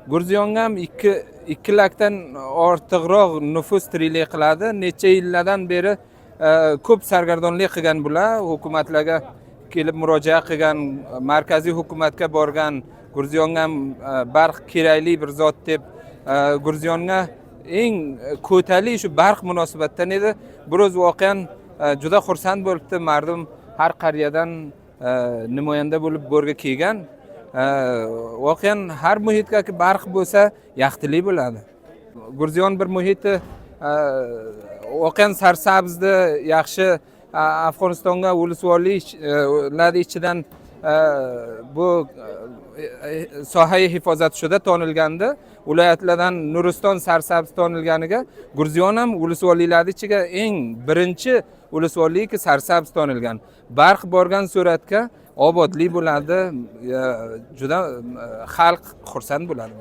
Gurziyon ham 2 lakdan ortiqroq nüfus tiriklik qiladi. Necha yillardan beri ko'p sargardonlik qilgan bular, hukumatlarga kelib murojaat qilgan, markaziy hukumatga borgan. Gurziyon ham barq kerakli bir zot deb Gurziyonga eng ko'tali shu barq munosabatdan edi. Biroz voqean juda xursand bo'libdi. Mardum har qariyadan namoyanda bo'lib bo'rga kelgan. Voqean har muhitga barq bo'lsa yaxtili bo'ladi. Gurziyon bir muhiti voqean sarsabzda yaxshi Afg'onistonga ulusvorliklar ichidan bu sohai hifozat shuda tonilgandi. Viloyatlardan Nuriston sarsabz tonilganiga Gurziyon ham ulusvorliklar ichiga eng birinchi ulusvorlik sarsabz tonilgan. Barq borgan suratga obodlik bo'ladi, juda xalq xursand bo'ladi.